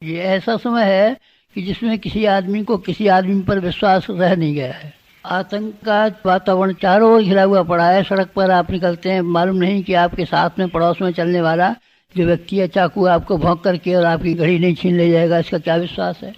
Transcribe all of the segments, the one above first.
ये ऐसा समय है कि जिसमें किसी आदमी को किसी आदमी पर विश्वास रह नहीं गया है। आतंक का वातावरण चारों ओर घिरा हुआ पड़ा है। सड़क पर आप निकलते हैं, मालूम नहीं कि आपके साथ में पड़ोस में चलने वाला जो व्यक्ति है चाकू आपको भौंक करके और आपकी घड़ी नहीं छीन ले जाएगा, इसका क्या विश्वास है।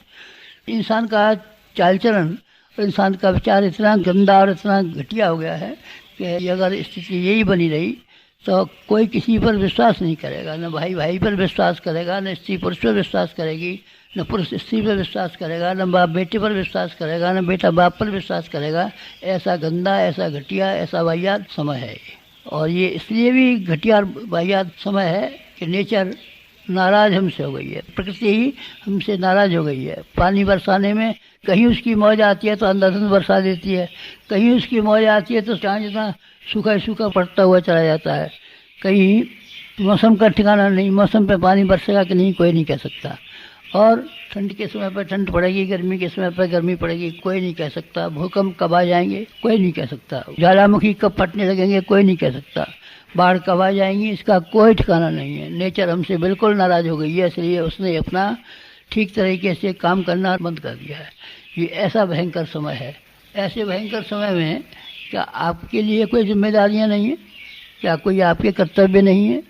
इंसान का चाल चलन और इंसान का विचार इतना गंदा और इतना घटिया हो गया है कि अगर स्थिति यही बनी रही तो कोई किसी पर विश्वास नहीं करेगा। न भाई भाई पर विश्वास करेगा, न स्त्री पुरुष पर विश्वास करेगी, न पुरुष स्त्री पर विश्वास करेगा, न बाप बेटे पर विश्वास करेगा, न बेटा बाप पर विश्वास करेगा। ऐसा गंदा, ऐसा घटिया, ऐसा वाहियात समय है ये। और ये इसलिए भी घटिया और वाहियात समय है कि नेचर नाराज हमसे हो गई है, प्रकृति ही हमसे नाराज हो गई है। पानी बरसाने में कहीं उसकी मौज आती है तो अंधाधुंध बरसा देती है, कहीं उसकी मौज आती है तो चाँद जितना सूखा ही सूखा पड़ता हुआ चला जाता है। कहीं मौसम का ठिकाना नहीं, मौसम पे पानी बरसेगा कि नहीं कोई नहीं कह सकता। और ठंड के समय पर ठंड पड़ेगी, गर्मी के समय पर गर्मी पड़ेगी, कोई नहीं कह सकता। भूकंप कब आ जाएंगे कोई नहीं कह सकता। ज्वालामुखी कब फटने लगेंगे कोई नहीं कह सकता। बाढ़ कब आ जाएंगी इसका कोई ठिकाना नहीं है। नेचर हमसे बिल्कुल नाराज़ हो गई है, इसलिए उसने अपना ठीक तरीके से काम करना बंद कर दिया है। ये ऐसा भयंकर समय है। ऐसे भयंकर समय में क्या आपके लिए कोई जिम्मेदारियां नहीं है? क्या कोई आपके कर्तव्य नहीं है?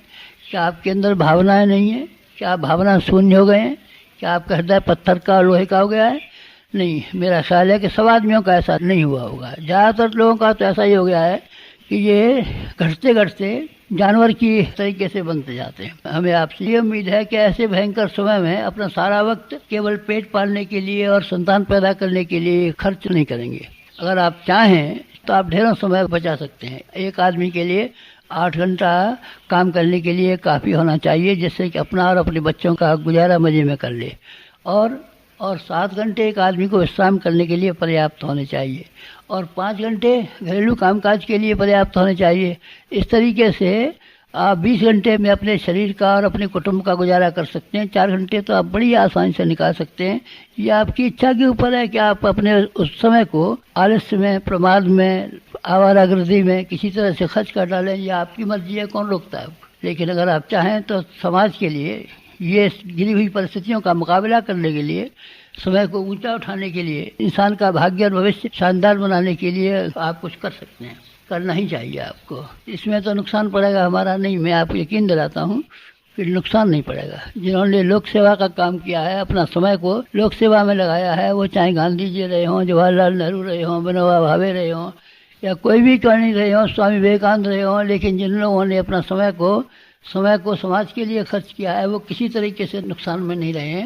क्या आपके अंदर भावनाएं नहीं है? क्या आप भावना शून्य हो गए हैं? क्या आपका हृदय पत्थर का लोहे का हो गया है? नहीं, मेरा ख्याल है कि सब आदमियों का ऐसा नहीं हुआ होगा। ज़्यादातर लोगों का तो ऐसा ही हो गया है कि ये घटते घटते जानवर की तरीके से बनते जाते हैं। हमें आपसे ये उम्मीद है कि ऐसे भयंकर समय में अपना सारा वक्त केवल पेट पालने के लिए और संतान पैदा करने के लिए खर्च नहीं करेंगे। अगर आप चाहें तो आप ढेरों समय बचा सकते हैं। एक आदमी के लिए 8 घंटा काम करने के लिए काफ़ी होना चाहिए, जिससे कि अपना और अपने बच्चों का गुजारा मज़े में कर ले। और 7 घंटे एक आदमी को विश्राम करने के लिए पर्याप्त होने चाहिए, और 5 घंटे घरेलू कामकाज के लिए पर्याप्त होने चाहिए। इस तरीके से आप 20 घंटे में अपने शरीर का और अपने कुटुंब का गुजारा कर सकते हैं। 4 घंटे तो आप बड़ी आसानी से निकाल सकते हैं। ये आपकी इच्छा के ऊपर है कि आप अपने उस समय को आलस्य में, प्रमाद में, आवारागर्दी में किसी तरह से खर्च कर डालें। ये आपकी मर्जी है, कौन रोकता है आपको। लेकिन अगर आप चाहें तो समाज के लिए, ये गिरी हुई परिस्थितियों का मुकाबला करने के लिए, समय को ऊंचा उठाने के लिए, इंसान का भाग्य और भविष्य शानदार बनाने के लिए आप कुछ कर सकते हैं। करना ही चाहिए आपको। इसमें तो नुकसान पड़ेगा हमारा नहीं, मैं आपको यकीन दिलाता हूँ कि नुकसान नहीं पड़ेगा। जिन्होंने लोक सेवा का काम किया है, अपना समय को लोक सेवा में लगाया है, वो चाहे गांधी जी रहे हों, जवाहरलाल नेहरू रहे हों, विनोबा भावे रहे हों, या कोई भी कर्णी रहे हों, स्वामी विवेकानंद रहे हों, लेकिन जिन लोगों ने अपना समय को समाज के लिए खर्च किया है, वो किसी तरीके से नुकसान में नहीं रहे हैं।